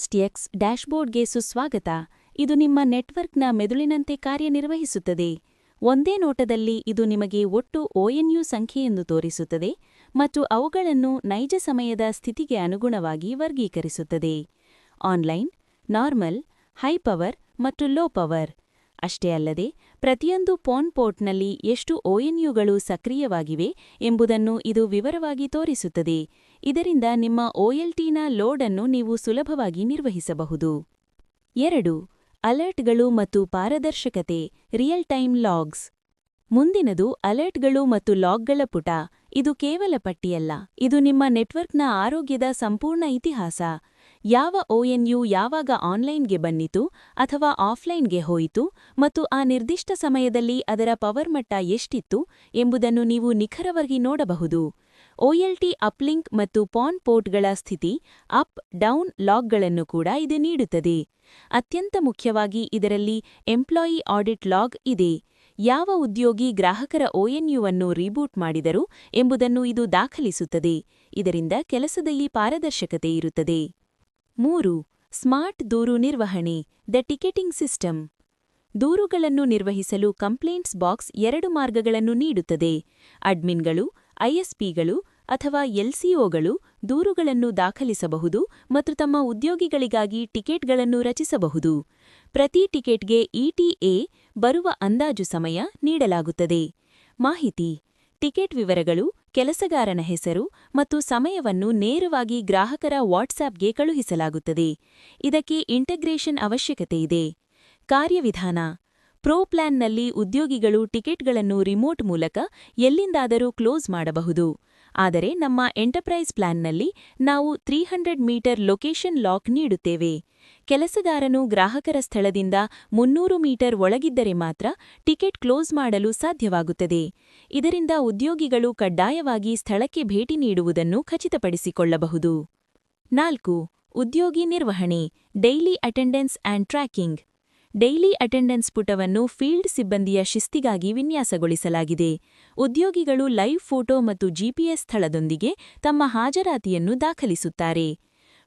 ಸ್ಟಿಎಕ್ಸ್ ಡ್ಯಾಶ್ಬೋರ್ಡ್ಗೆ ಸುಸ್ವಾಗತ. ಇದು ನಿಮ್ಮ ನೆಟ್ವರ್ಕ್ನ ಮೆದುಳಿನಂತೆ ಕಾರ್ಯನಿರ್ವಹಿಸುತ್ತದೆ. ಒಂದೇ ನೋಟದಲ್ಲಿ ಇದು ನಿಮಗೆ ಒಟ್ಟು ಒಎನ್ಯು ಸಂಖ್ಯೆಯನ್ನು ತೋರಿಸುತ್ತದೆ ಮತ್ತು ಅವುಗಳನ್ನು ನೈಜ ಸಮಯದ ಸ್ಥಿತಿಗೆ ಅನುಗುಣವಾಗಿ ವರ್ಗೀಕರಿಸುತ್ತದೆ. ಆನ್ಲೈನ್, ನಾರ್ಮಲ್, ಹೈ ಪವರ್ ಮತ್ತು ಲೋ ಪವರ್. ಅಷ್ಟೇ ಅಲ್ಲದೆ, ಪ್ರತಿಯೊಂದು ಪಾನ್ ಪೋರ್ಟ್ನಲ್ಲಿ ಎಷ್ಟು ಒಎನ್ಯುಗಳು ಸಕ್ರಿಯವಾಗಿವೆ ಎಂಬುದನ್ನು ಇದು ವಿವರವಾಗಿ ತೋರಿಸುತ್ತದೆ. ಇದರಿಂದ ನಿಮ್ಮ ಒಎಲ್ಟಿನ ಲೋಡ್ ಅನ್ನು ನೀವು ಸುಲಭವಾಗಿ ನಿರ್ವಹಿಸಬಹುದು. 2. ಅಲರ್ಟ್ಗಳು ಮತ್ತು ಪಾರದರ್ಶಕತೆ ರಿಯಲ್ ಟೈಮ್ ಲಾಗ್ಸ್. ಮುಂದಿನದು ಅಲರ್ಟ್ಗಳು ಮತ್ತು ಲಾಗ್ಗಳ ಪುಟ. ಇದು ಕೇವಲ ಪಟ್ಟಿಯಲ್ಲ, ಇದು ನಿಮ್ಮ ನೆಟ್ವರ್ಕ್ನ ಆರೋಗ್ಯದ ಸಂಪೂರ್ಣ ಇತಿಹಾಸ. ಯಾವ ಒಎನ್ಯು ಯಾವಾಗ ಆನ್ಲೈನ್ಗೆ ಬಂದಿತು ಅಥವಾ ಆಫ್ಲೈನ್ಗೆ ಹೋಯಿತು ಮತ್ತು ಆ ನಿರ್ದಿಷ್ಟ ಸಮಯದಲ್ಲಿ ಅದರ ಪವರ್ ಮಟ್ಟ ಎಷ್ಟಿತ್ತು ಎಂಬುದನ್ನು ನೀವು ನಿಖರವಾಗಿ ನೋಡಬಹುದು. ಒಎಲ್ಟಿ ಅಪ್ಲಿಂಕ್ ಮತ್ತು ಪಾನ್ ಪೋರ್ಟ್ಗಳ ಸ್ಥಿತಿ ಅಪ್ ಡೌನ್ ಲಾಗ್ಗಳನ್ನು ಕೂಡ ಇದು ನೀಡುತ್ತದೆ. ಅತ್ಯಂತ ಮುಖ್ಯವಾಗಿ ಇದರಲ್ಲಿ ಎಂಪ್ಲಾಯಿ ಆಡಿಟ್ ಲಾಗ್ ಇದೆ. ಯಾವ ಉದ್ಯೋಗಿ ಗ್ರಾಹಕರ ಒಎನ್ಯುವನ್ನು ರೀಬೂಟ್ ಮಾಡಿದರು ಎಂಬುದನ್ನು ಇದು ದಾಖಲಿಸುತ್ತದೆ. ಇದರಿಂದ ಕೆಲಸದಲ್ಲಿ ಪಾರದರ್ಶಕತೆ ಇರುತ್ತದೆ. 3. ಸ್ಮಾರ್ಟ್ ದೂರು ನಿರ್ವಹಣೆ ದ ಟಿಕೆಟಿಂಗ್ ಸಿಸ್ಟಮ್. ದೂರುಗಳನ್ನು ನಿರ್ವಹಿಸಲು ಕಂಪ್ಲೇಂಟ್ಸ್ ಬಾಕ್ಸ್ 2 ಮಾರ್ಗಗಳನ್ನು ನೀಡುತ್ತದೆ. ಅಡ್ಮಿನ್ಗಳು, ಐಎಸ್ಪಿಗಳು ಅಥವಾ ಎಲ್ಸಿಒಗಳು ದೂರುಗಳನ್ನು ದಾಖಲಿಸಬಹುದು ಮತ್ತು ತಮ್ಮ ಉದ್ಯೋಗಿಗಳಿಗಾಗಿ ಟಿಕೆಟ್ಗಳನ್ನು ರಚಿಸಬಹುದು. ಪ್ರತಿ ಟಿಕೆಟ್ಗೆ ಇಟಿಎ ಬರುವ ಅಂದಾಜು ಸಮಯ ನೀಡಲಾಗುತ್ತದೆ. ಮಾಹಿತಿ: ಟಿಕೆಟ್ ವಿವರಗಳು, ಕೆಲಸಗಾರನ ಹೆಸರು ಮತ್ತು ಸಮಯವನ್ನು ನೇರವಾಗಿ ಗ್ರಾಹಕರ ವಾಟ್ಸ್ಆಪ್ಗೆ ಕಳುಹಿಸಲಾಗುತ್ತದೆ. ಇದಕ್ಕೆ ಇಂಟಗ್ರೇಷನ್ ಅವಶ್ಯಕತೆಯಿದೆ. ಕಾರ್ಯವಿಧಾನ: ಪ್ರೋ ಪ್ಲಾನ್ನಲ್ಲಿ ಉದ್ಯೋಗಿಗಳು ಟಿಕೆಟ್ಗಳನ್ನು ರಿಮೋಟ್ ಮೂಲಕ ಎಲ್ಲಿಂದಾದರೂ ಕ್ಲೋಸ್ ಮಾಡಬಹುದು. ಆದರೆ ನಮ್ಮ ಎಂಟರ್ಪ್ರೈಸ್ ಪ್ಲಾನ್ನಲ್ಲಿ ನಾವು 300 ಮೀಟರ್ ಲೊಕೇಶನ್ ಲಾಕ್ ನೀಡುತ್ತೇವೆ. ಕೆಲಸಗಾರನು ಗ್ರಾಹಕರ ಸ್ಥಳದಿಂದ 300 ಮೀಟರ್ ಒಳಗಿದ್ದರೆ ಮಾತ್ರ ಟಿಕೆಟ್ ಕ್ಲೋಸ್ ಮಾಡಲು ಸಾಧ್ಯವಾಗುತ್ತದೆ. ಇದರಿಂದ ಉದ್ಯೋಗಿಗಳು ಕಡ್ಡಾಯವಾಗಿ ಸ್ಥಳಕ್ಕೆ ಭೇಟಿ ನೀಡುವುದನ್ನು ಖಚಿತಪಡಿಸಿಕೊಳ್ಳಬಹುದು. 4. ಉದ್ಯೋಗಿ ನಿರ್ವಹಣೆ daily attendance and tracking. Daily attendance ಪುಟವನ್ನು ಫೀಲ್ಡ್ ಸಿಬ್ಬಂದಿಯ ಶಿಸ್ತಿಗಾಗಿ ವಿನ್ಯಾಸಗೊಳಿಸಲಾಗಿದೆ. ಉದ್ಯೋಗಿಗಳು ಲೈವ್ ಫೋಟೋ ಮತ್ತು ಜಿಪಿಎಸ್ ಸ್ಥಳದೊಂದಿಗೆ ತಮ್ಮ ಹಾಜರಾತಿಯನ್ನು ದಾಖಲಿಸುತ್ತಾರೆ.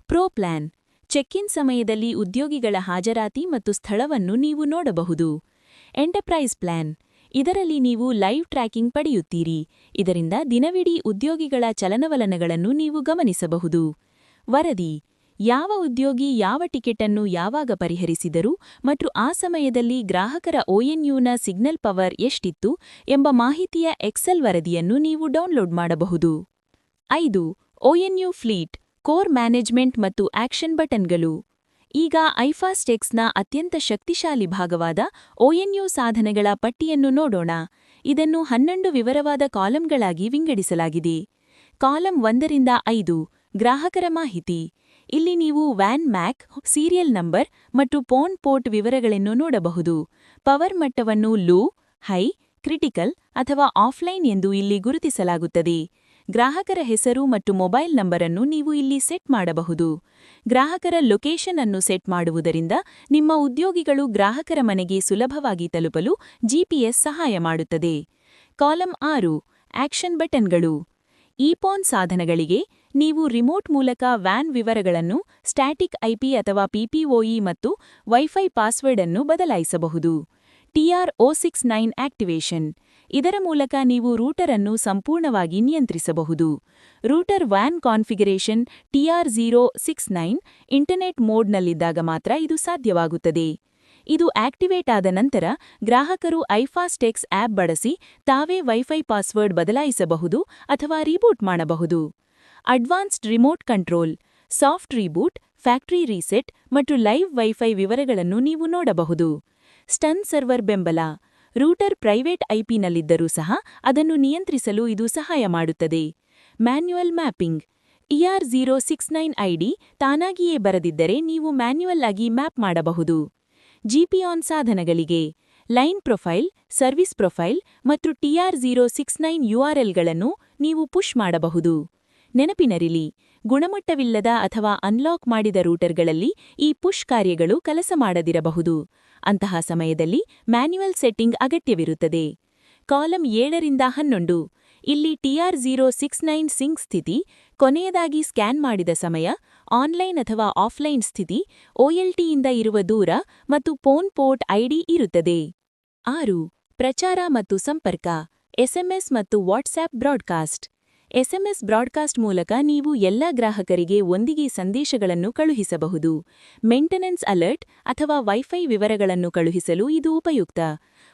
ಪ್ರೋ ಪ್ಲಾನ್ ಚೆಕ್-ಇನ್ ಸಮಯದಲ್ಲಿ ಉದ್ಯೋಗಿಗಳ ಹಾಜರಾತಿ ಮತ್ತು ಸ್ಥಳವನ್ನು ನೀವು ನೋಡಬಹುದು. ಎಂಟರ್ಪ್ರೈಸ್ ಪ್ಲಾನ್ ಇದರಲ್ಲಿ ನೀವು ಲೈವ್ ಟ್ರ್ಯಾಕಿಂಗ್ ಪಡೆಯುತ್ತೀರಿ. ಇದರಿಂದ ದಿನವಿಡೀ ಉದ್ಯೋಗಿಗಳ ಚಲನವಲನಗಳನ್ನು ನೀವು ಗಮನಿಸಬಹುದು. ವರದಿ: ಯಾವ ಉದ್ಯೋಗಿ ಯಾವ ಟಿಕೆಟನ್ನು ಯಾವಾಗ ಪರಿಹರಿಸಿದರು ಮತ್ತು ಆ ಸಮಯದಲ್ಲಿ ಗ್ರಾಹಕರ ಒಎನ್ಯುನ ಸಿಗ್ನಲ್ ಪವರ್ ಎಷ್ಟಿತ್ತು ಎಂಬ ಮಾಹಿತಿಯ ಎಕ್ಸೆಲ್ ವರದಿಯನ್ನು ನೀವು ಡೌನ್ಲೋಡ್ ಮಾಡಬಹುದು. 5. ಒಎನ್ಯು ಫ್ಲೀಟ್ ಕೋರ್ ಮ್ಯಾನೇಜ್ಮೆಂಟ್ ಮತ್ತು ಆಕ್ಷನ್ ಬಟನ್ಗಳು. ಈಗ ಐಫಾಸ್ಟೆಕ್ಸ್ನ ಅತ್ಯಂತ ಶಕ್ತಿಶಾಲಿ ಭಾಗವಾದ ಒಎನ್ಯು ಸಾಧನಗಳ ಪಟ್ಟಿಯನ್ನು ನೋಡೋಣ. ಇದನ್ನು 11 ವಿವರವಾದ ಕಾಲಂಗಳಾಗಿ ವಿಂಗಡಿಸಲಾಗಿದೆ. ಕಾಲಂ 1ರಿಂದ 5 ಗ್ರಾಹಕರ ಮಾಹಿತಿ. ಇಲ್ಲಿ ನೀವು ವ್ಯಾನ್ ಮ್ಯಾಕ್, ಸೀರಿಯಲ್ ನಂಬರ್ ಮತ್ತು ಪಾನ್ ಪೋರ್ಟ್ ವಿವರಗಳನ್ನು ನೋಡಬಹುದು. ಪವರ್ ಮಟ್ಟವನ್ನು ಲೋ, ಹೈ, ಕ್ರಿಟಿಕಲ್ ಅಥವಾ ಆಫ್ಲೈನ್ ಎಂದು ಇಲ್ಲಿ ಗುರುತಿಸಲಾಗುತ್ತದೆ. ಗ್ರಾಹಕರ ಹೆಸರು ಮತ್ತು ಮೊಬೈಲ್ ನಂಬರನ್ನು ನೀವು ಇಲ್ಲಿ ಸೆಟ್ ಮಾಡಬಹುದು. ಗ್ರಾಹಕರ ಲೊಕೇಶನ್ ಅನ್ನು ಸೆಟ್ ಮಾಡುವುದರಿಂದ ನಿಮ್ಮ ಉದ್ಯೋಗಿಗಳು ಗ್ರಾಹಕರ ಮನೆಗೆ ಸುಲಭವಾಗಿ ತಲುಪಲು ಜಿಪಿಎಸ್ ಸಹಾಯ ಮಾಡುತ್ತದೆ. ಕಾಲಂ 6 ಆಕ್ಷನ್ ಬಟನ್ಗಳು. ಈ ಪಾನ್ ಸಾಧನಗಳಿಗೆ ನೀವು ರಿಮೋಟ್ ಮೂಲಕ ವ್ಯಾನ್ ವಿವರಗಳನ್ನು, ಸ್ಟ್ಯಾಟಿಕ್ ಐಪಿ ಅಥವಾ ಪಿಪಿಒಇ ಮತ್ತು ವೈಫೈ ಪಾಸ್ವರ್ಡ್ ಅನ್ನು ಬದಲಾಯಿಸಬಹುದು. TR069 ಆಕ್ಟಿವೇಷನ್ ಇದರ ಮೂಲಕ ನೀವು ರೂಟರ್ ಅನ್ನು ಸಂಪೂರ್ಣವಾಗಿ ನಿಯಂತ್ರಿಸಬಹುದು. ರೂಟರ್ ವ್ಯಾನ್ ಕಾನ್ಫಿಗರೇಷನ್ TR069 ಇಂಟರ್ನೆಟ್ ಮೋಡ್ನಲ್ಲಿದ್ದಾಗ ಮಾತ್ರ ಇದು ಸಾಧ್ಯವಾಗುತ್ತದೆ. ಇದು ಆಕ್ಟಿವೇಟ್ ಆದ ನಂತರ ಗ್ರಾಹಕರು ಐಫಾಸ್ಟೆಕ್ಸ್ ಆ್ಯಪ್ ಬಳಸಿ ತಾವೇ ವೈಫೈ ಪಾಸ್ವರ್ಡ್ ಬದಲಾಯಿಸಬಹುದು ಅಥವಾ ರೀಬೂಟ್ ಮಾಡಬಹುದು. Advanced remote control, soft reboot, factory reset ಮತ್ತು ಲೈವ್ ವೈಫೈ ವಿವರಗಳನ್ನು ನೀವು ನೋಡಬಹುದು. ಸ್ಟನ್ ಸರ್ವರ್ ಬೆಂಬಲ ರೂಟರ್ ಪ್ರೈವೇಟ್ ಐಪಿನಲ್ಲಿದ್ದರೂ ಸಹ ಅದನ್ನು ನಿಯಂತ್ರಿಸಲು ಇದು ಸಹಾಯ ಮಾಡುತ್ತದೆ. ಮ್ಯಾನ್ಯುಯಲ್ ಮ್ಯಾಪಿಂಗ್ ER069 ಐಡಿ ತಾನಾಗಿಯೇ ಬರದಿದ್ದರೆ ನೀವು ಮ್ಯಾನ್ಯುಯಲ್ ಆಗಿ ಮ್ಯಾಪ್ ಮಾಡಬಹುದು. ಜಿಪಿಆನ್ ಸಾಧನಗಳಿಗೆ ಲೈನ್ ಪ್ರೊಫೈಲ್, ಸರ್ವಿಸ್ ಪ್ರೊಫೈಲ್ ಮತ್ತು TR069 URLಗಳನ್ನು ನೀವು ಪುಷ್ ಮಾಡಬಹುದು. ನೆನಪಿನರಿಲಿ, ಗುಣಮಟ್ಟವಿಲ್ಲದ ಅಥವಾ ಅನ್ಲಾಕ್ ಮಾಡಿದ ರೂಟರ್ಗಳಲ್ಲಿ ಈ ಪುಷ್ ಕಾರ್ಯಗಳು ಕೆಲಸ ಮಾಡದಿರಬಹುದು. ಅಂತಹ ಸಮಯದಲ್ಲಿ ಮ್ಯಾನ್ಯುಯಲ್ ಸೆಟ್ಟಿಂಗ್ ಅಗತ್ಯವಿರುತ್ತದೆ. ಕಾಲಂ 7ರಿಂದ 11 ಇಲ್ಲಿ TR069 ಸಿಂಕ್ ಸ್ಥಿತಿ, ಕೊನೆಯದಾಗಿ ಸ್ಕ್ಯಾನ್ ಮಾಡಿದ ಸಮಯ, ಆನ್ಲೈನ್ ಅಥವಾ ಆಫ್ಲೈನ್ ಸ್ಥಿತಿ, OLTಯಿಂದ ಇರುವ ದೂರ ಮತ್ತು ಫೋನ್ ಪೋರ್ಟ್ ID ಇರುತ್ತದೆ. 6. ಪ್ರಚಾರ ಮತ್ತು ಸಂಪರ್ಕ, SMS ಮತ್ತು ವಾಟ್ಸ್ಆಪ್ ಬ್ರಾಡ್ಕಾಸ್ಟ್. SMS ಬ್ರಾಡ್ಕಾಸ್ಟ್ ಮೂಲಕ ನೀವು ಎಲ್ಲ ಗ್ರಾಹಕರಿಗೆ ಒಂದಿಗೆ ಸಂದೇಶಗಳನ್ನು ಕಳುಹಿಸಬಹುದು. ಮೇಂಟೆನೆನ್ಸ್ ಅಲರ್ಟ್ ಅಥವಾ ವೈಫೈ ವಿವರಗಳನ್ನು ಕಳುಹಿಸಲು ಇದು ಉಪಯುಕ್ತ.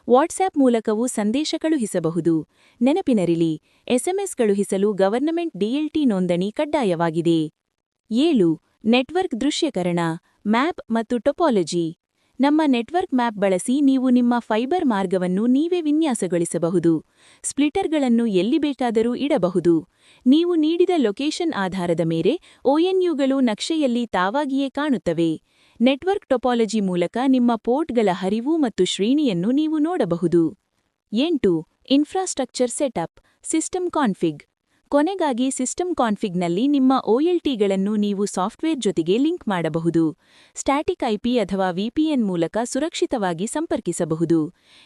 ವಾಟ್ಸ್ಆಪ್ ಮೂಲಕವೂ ಸಂದೇಶ ಕಳುಹಿಸಬಹುದು. ನೆನಪಿನರಿಲಿ, SMS ಕಳುಹಿಸಲು ಗವರ್ನಮೆಂಟ್ DLT ನೋಂದಣಿ ಕಡ್ಡಾಯವಾಗಿದೆ. 7. ನೆಟ್ವರ್ಕ್ ದೃಶ್ಯೀಕರಣ, ಮ್ಯಾಪ್ ಮತ್ತು ಟೊಪಾಲಜಿ. ನಮ್ಮ ನೆಟ್ವರ್ಕ್ ಮ್ಯಾಪ್ ಬಳಸಿ ನೀವು ನಿಮ್ಮ ಫೈಬರ್ ಮಾರ್ಗವನ್ನು ನೀವೇ ವಿನ್ಯಾಸಗೊಳಿಸಬಹುದು. ಸ್ಪ್ಲಿಟರ್ಗಳನ್ನು ಎಲ್ಲಿ ಬೇಕಾದರೂ ಇಡಬಹುದು. ನೀವು ನೀಡಿದ ಲೊಕೇಶನ್ ಆಧಾರದ ಮೇಲೆ ONUಗಳು ನಕ್ಷೆಯಲ್ಲಿ ತಾವಾಗಿಯೇ ಕಾಣುತ್ತವೆ. ನೆಟ್ವರ್ಕ್ ಟೊಪಾಲಜಿ ಮೂಲಕ ನಿಮ್ಮ ಪೋರ್ಟ್ಗಳ ಹರಿವು ಮತ್ತು ಶ್ರೇಣಿಯನ್ನು ನೀವು ನೋಡಬಹುದು. 8. Infrastructure setup, system config. ಕೊನೆಗಾಗಿ ಸಿಸ್ಟಮ್ ಕಾನ್ಫಿಗ್ನಲ್ಲಿ ನಿಮ್ಮ OLTಗಳನ್ನು ನೀವು ಸಾಫ್ಟ್ವೇರ್ ಜೊತೆಗೆ ಲಿಂಕ್ ಮಾಡಬಹುದು. ಸ್ಟ್ಯಾಟಿಕ್ IP ಅಥವಾ VPN ಮೂಲಕ ಸುರಕ್ಷಿತವಾಗಿ ಸಂಪರ್ಕಿಸಬಹುದು.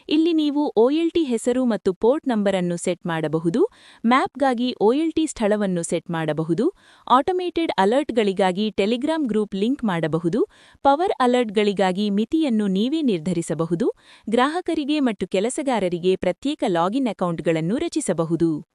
ಇಲ್ಲಿ ನೀವು OLT ಹೆಸರು ಮತ್ತು ಪೋರ್ಟ್ ನಂಬರ್ ಅನ್ನು ಸೆಟ್ ಮಾಡಬಹುದು. ಮ್ಯಾಪ್ಗಾಗಿ OLT ಸ್ಥಳವನ್ನು ಸೆಟ್ ಮಾಡಬಹುದು. ಆಟೋಮೇಟೆಡ್ ಅಲರ್ಟ್ಗಳಿಗಾಗಿ ಟೆಲಿಗ್ರಾಮ್ ಗ್ರೂಪ್ ಲಿಂಕ್ ಮಾಡಬಹುದು. ಪವರ್ ಅಲರ್ಟ್ಗಳಿಗಾಗಿ ಮಿತಿಯನ್ನು ನೀವೇ ನಿರ್ಧರಿಸಬಹುದು. ಗ್ರಾಹಕರಿಗೆ ಮತ್ತು ಕೆಲಸಗಾರರಿಗೆ ಪ್ರತ್ಯೇಕ ಲಾಗಿನ್ ಅಕೌಂಟ್ಗಳನ್ನು ರಚಿಸಬಹುದು.